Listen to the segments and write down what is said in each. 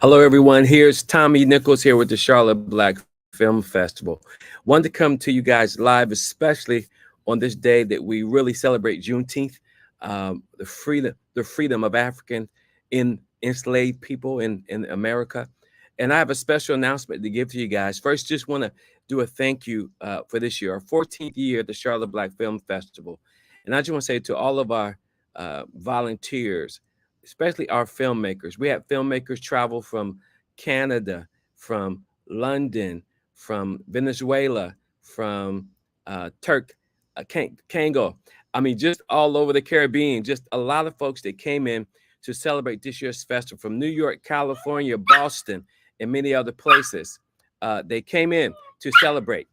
Hello, everyone. Here's Tommy Nichols here with the Charlotte Black Film Festival. Wanted to come to you guys live, especially on this day that we really celebrate Juneteenth, the freedom of African enslaved people in America. And I have a special announcement to give to you guys. First, just want to do a thank you for this year, our 14th year at the Charlotte Black Film Festival. And I just want to say to all of our volunteers, especially our filmmakers. We had filmmakers travel from Canada, from London, from Venezuela, from Congo. I mean, just all over the Caribbean. Just a lot of folks that came in to celebrate this year's festival from New York, California, Boston, and many other places. They came in to celebrate,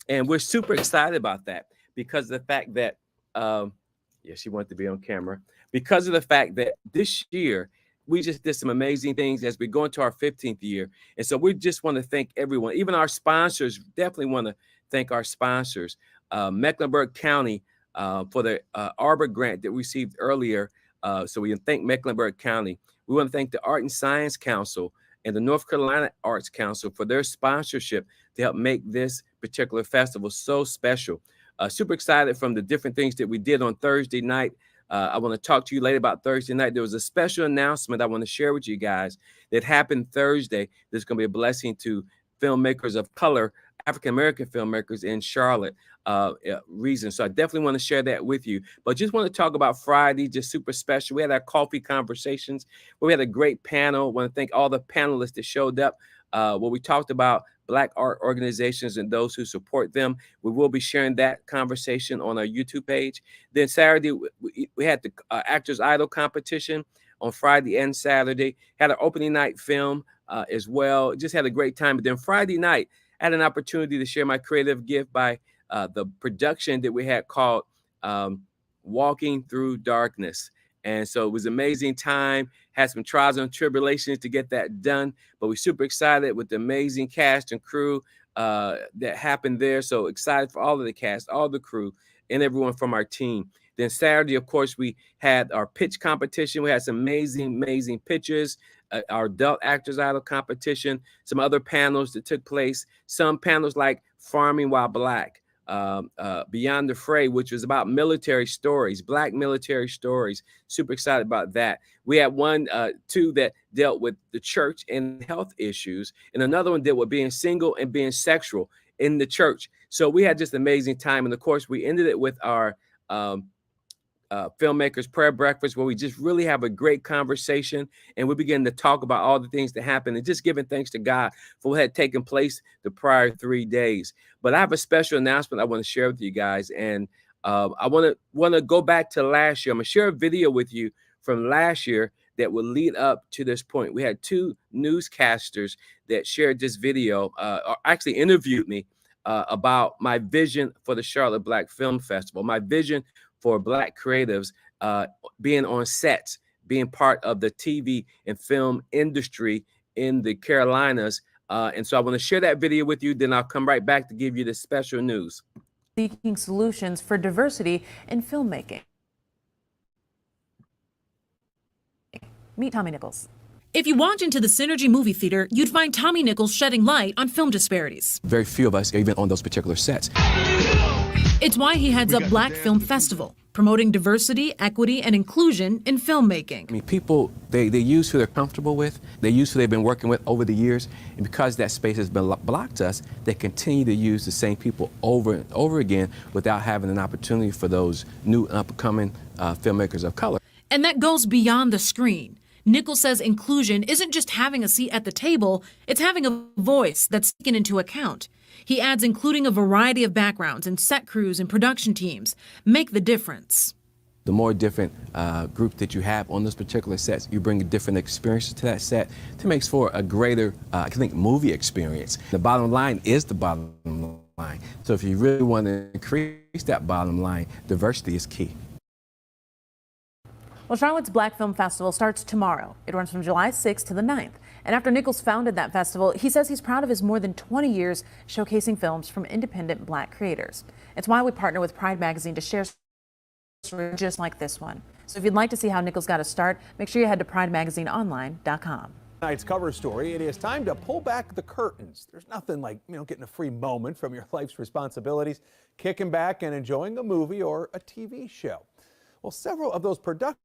and we're super excited about that because of the fact that yeah, she wanted to be on camera because of the fact that this year we just did some amazing things as we go into our 15th year. And so we just want to thank everyone, even our sponsors. Definitely want to thank our sponsors, Mecklenburg County for the Arbor grant that we received earlier. So we thank Mecklenburg County. We want to thank the Art and Science Council and the North Carolina Arts Council for their sponsorship to help make this particular festival so special. Super excited from the different things that we did on Thursday night. I want to talk to you later about Thursday night. There was a special announcement I want to share with you guys that happened Thursday. There's going to be a blessing to filmmakers of color, African-American filmmakers in Charlotte region. So I definitely want to share that with you. But just want to talk about Friday, just super special. We had our coffee conversations. We had a great panel. I want to thank all the panelists that showed up. Where we talked about Black art organizations and those who support them. We will be sharing that conversation on our YouTube page. Then Saturday, we had the Actors Idol competition on Friday and Saturday. Had an opening night film as well. Just had a great time. But then Friday night, I had an opportunity to share my creative gift by the production that we had called Walking Through Darkness. And so it was an amazing time, had some trials and tribulations to get that done, but we're super excited with the amazing cast and crew that happened there. So excited for all of the cast, all the crew, and everyone from our team. Then Saturday, of course, we had our pitch competition. We had some amazing pitches, our Adult Actors Idol competition, some other panels that took place, some panels like Farming While Black, Beyond the Fray, which was about military stories, Black military stories. Super excited about that. We had two that dealt with the church and health issues, and another one dealt with being single and being sexual in the church. So we had just an amazing time. And of course, we ended it with our filmmakers prayer breakfast, where we just really have a great conversation and we begin to talk about all the things that happened and just giving thanks to God for what had taken place the prior 3 days. But I have a special announcement I want to share with you guys, and I want to go back to last year. I'm gonna share a video with you from last year that will lead up to this point. We had two newscasters that shared this video, or actually interviewed me about my vision for the Charlotte Black Film Festival, my vision for Black creatives being on sets, being part of the TV and film industry in the Carolinas. And so I want to share that video with you. Then I'll come right back to give you the special news. Seeking solutions for diversity in filmmaking. Meet Tommy Nichols. If you walked into the Synergy movie theater, you'd find Tommy Nichols shedding light on film disparities. Very few of us are even on those particular sets. It's why he heads up Black Film Festival, promoting diversity, equity, and inclusion in filmmaking. I mean, people, they use who they're comfortable with. They use who they've been working with over the years. And because that space has been blocked us, they continue to use the same people over and over again without having an opportunity for those new up-and-coming filmmakers of color. And that goes beyond the screen. Nichols says inclusion isn't just having a seat at the table, it's having a voice that's taken into account. He adds including a variety of backgrounds and set crews and production teams make the difference. The more different group that you have on those particular sets, you bring a different experience to that set to make for a greater, I think, movie experience. The bottom line is the bottom line. So if you really want to increase that bottom line, diversity is key. Well, Charlotte's Black Film Festival starts tomorrow. It runs from July 6th to the 9th. And after Nichols founded that festival, he says he's proud of his more than 20 years showcasing films from independent Black creators. It's why we partner with Pride Magazine to share stories just like this one. So if you'd like to see how Nichols got a start, make sure you head to pridemagazineonline.com. Tonight's cover story, it is time to pull back the curtains. There's nothing like, getting a free moment from your life's responsibilities, kicking back and enjoying a movie or a TV show. Well, several of those productions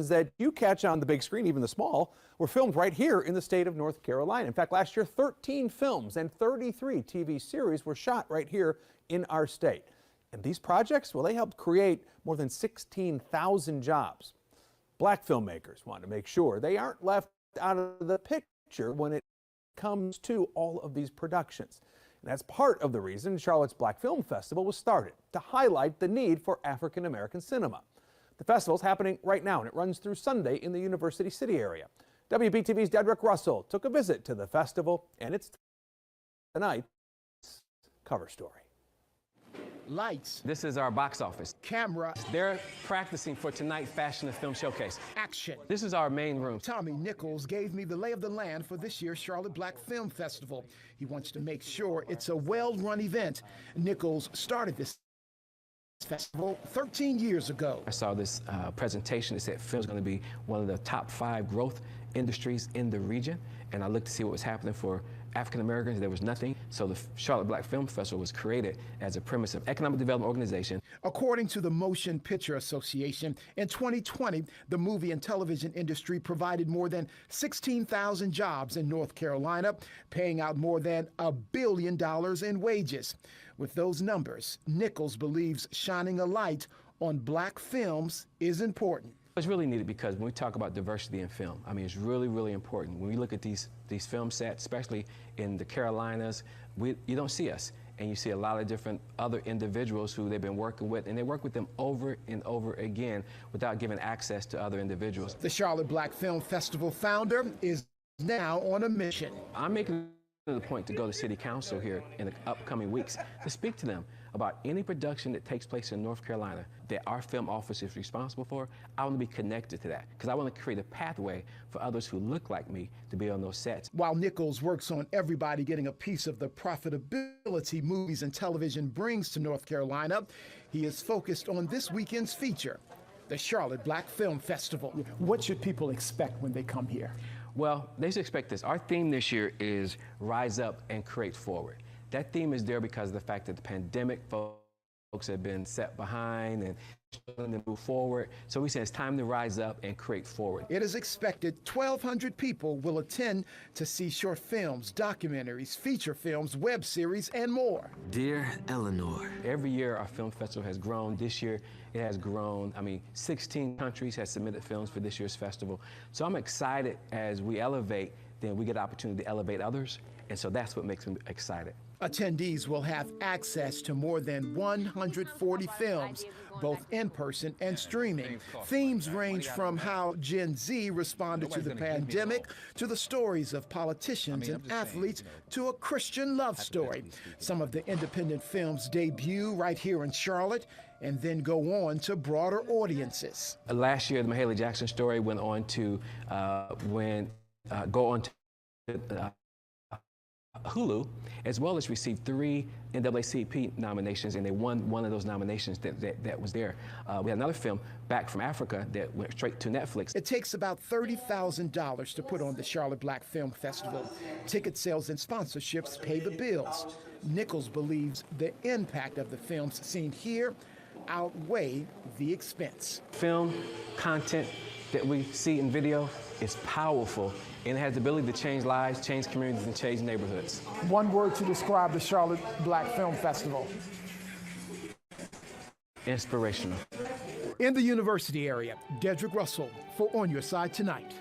that you catch on the big screen, even the small, were filmed right here in the state of North Carolina. In fact, last year, 13 films and 33 TV series were shot right here in our state. And these projects, well, they helped create more than 16,000 jobs. Black filmmakers want to make sure they aren't left out of the picture when it comes to all of these productions. And that's part of the reason Charlotte's Black Film Festival was started, to highlight the need for African American cinema. The festival is happening right now, and it runs through Sunday in the University City area. WBTV's Dedrick Russell took a visit to the festival, and it's tonight's cover story. Lights. This is our box office. Camera. They're practicing for tonight's Fashion and Film Showcase. Action. This is our main room. Tommy Nichols gave me the lay of the land for this year's Charlotte Black Film Festival. He wants to make sure it's a well-run event. Nichols started this festival 13 years ago. I saw this presentation that said film is going to be one of the top 5 growth industries in the region, and I looked to see what was happening for African Americans. There was nothing. So the Charlotte Black Film Festival was created as a premise of economic development organization. According to the Motion Picture Association, in 2020, the movie and television industry provided more than 16,000 jobs in North Carolina, paying out more than $1 billion in wages. With those numbers, Nichols believes shining a light on black films is important. It's really needed because when we talk about diversity in film, I mean, it's really, really important. When we look at these film sets, especially in the Carolinas, you don't see us. And you see a lot of different other individuals who they've been working with, and they work with them over and over again without giving access to other individuals. The Charlotte Black Film Festival founder is now on a mission. I'm making the point to go to City Council here in the upcoming weeks to speak to them about any production that takes place in North Carolina that our film office is responsible for. I want to be connected to that because I want to create a pathway for others who look like me to be on those sets. While Nichols works on everybody getting a piece of the profitability movies and television brings to North Carolina, he is focused on this weekend's feature, the Charlotte Black Film Festival. What should people expect when they come here? Well, they should expect this. Our theme this year is Rise Up and Create Forward. That theme is there because of the fact that the pandemic folks have been set behind and struggling to move forward. So we say it's time to rise up and create forward. It is expected 1,200 people will attend to see short films, documentaries, feature films, web series, and more. Dear Eleanor. Every year our film festival has grown. This year it has grown. 16 countries have submitted films for this year's festival. So I'm excited as we elevate, then we get the opportunity to elevate others. And so that's what makes me excited. Attendees will have access to more than 140 films, both in person and streaming. Themes range from how Gen Z responded to the pandemic to the stories of politicians and athletes to a Christian love story. Some of the independent films debut right here in Charlotte and then go on to broader audiences. Last year, the Mahalia Jackson story went on to go on to Hulu, as well as received 3 NAACP nominations, and they won one of those nominations that was there. We had another film, Back from Africa, that went straight to Netflix. It takes about $30,000 to put on the Charlotte Black Film Festival. Ticket sales and sponsorships pay the bills. Nichols believes the impact of the films seen here outweigh the expense. Film content that we see in video is powerful, and it has the ability to change lives, change communities, and change neighborhoods. One word to describe the Charlotte Black Film Festival. Inspirational. In the university area, Dedrick Russell for On Your Side Tonight.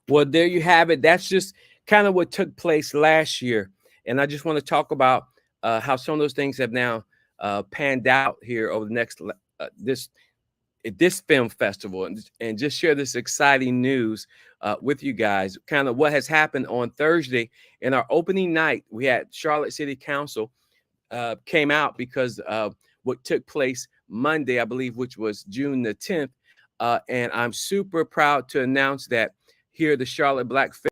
Well, there you have it. That's just kind of what took place last year. And I just want to talk about how some of those things have now panned out here over the next this film festival, and just share this exciting news with you guys. Kind of what has happened on Thursday in our opening night. We had Charlotte City Council came out because of what took place Monday, I believe, which was June the 10th. And I'm super proud to announce that here the Charlotte Black Film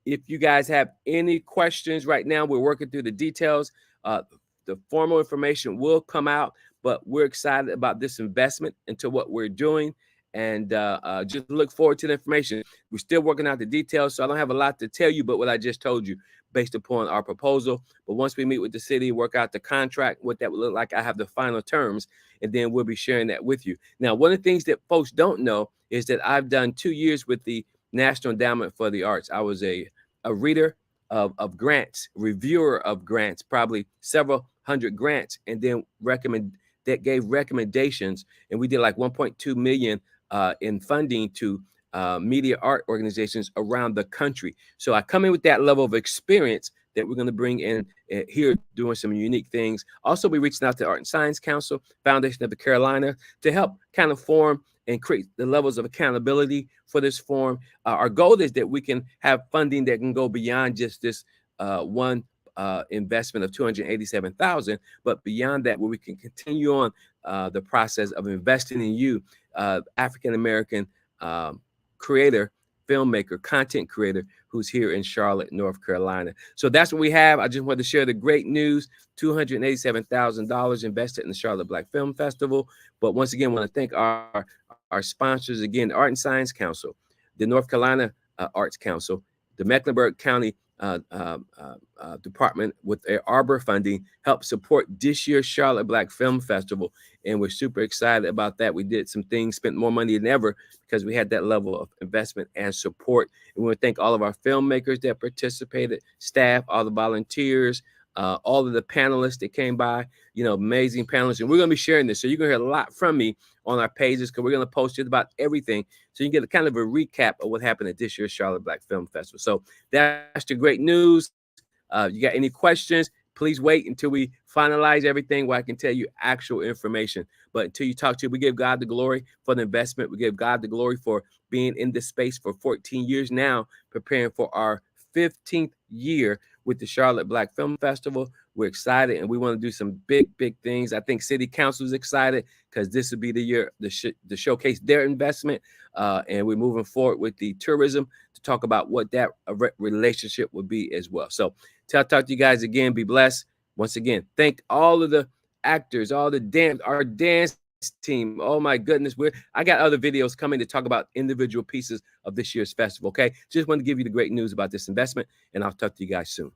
If you guys have any questions right now, we're working through the details. The formal information will come out, but we're excited about this investment into what we're doing, and just look forward to the information. We're still working out the details, so I don't have a lot to tell you, but what I just told you based upon our proposal. But once we meet with the city, work out the contract, what that would look like, I have the final terms, and then we'll be sharing that with you. Now, one of the things that folks don't know is that I've done 2 years with the National Endowment for the Arts. I was a reader of grants, reviewer of grants, probably several hundred grants, and then gave recommendations, and we did like 1.2 million in funding to media art organizations around the country. So I come in with that level of experience that we're going to bring in here, doing some unique things. Also, we're reaching out to Art and Science Council, Foundation of the Carolina, to help kind of form and create the levels of accountability for this forum. Our goal is that we can have funding that can go beyond just this one investment of $287,000, but beyond that, where we can continue on the process of investing in you, African-American creator, filmmaker, content creator who's here in Charlotte, North Carolina. So that's what we have. I just wanted to share the great news: $287,000 invested in the Charlotte Black Film Festival. But once again, I want to thank our sponsors again: the Art and Science Council, the North Carolina Arts Council, the Mecklenburg County Department with their Arbor funding, help support this year's Charlotte Black Film Festival. And we're super excited about that. We did some things, spent more money than ever because we had that level of investment and support. And we want to thank all of our filmmakers that participated, staff, all the volunteers, all of the panelists that came by, amazing panelists. And we're going to be sharing this. So you're going to hear a lot from me on our pages, because we're going to post just about everything, so you can get a kind of a recap of what happened at this year's Charlotte Black Film Festival. So that's the great news. You got any questions, please wait until we finalize everything where I can tell you actual information. But until you talk to you, we give God the glory for the investment. We give God the glory for being in this space for 14 years now, preparing for our 15th year with the Charlotte Black Film Festival. We're excited, and we want to do some big things. I think City Council is excited because this will be the year to showcase their investment, and we're moving forward with the tourism to talk about what that relationship would be as well. So till I talk to you guys again, be blessed. Once again, thank all of the actors, our dance team. Oh my goodness, I got other videos coming to talk about individual pieces of this year's festival. Okay, just want to give you the great news about this investment, and I'll talk to you guys soon.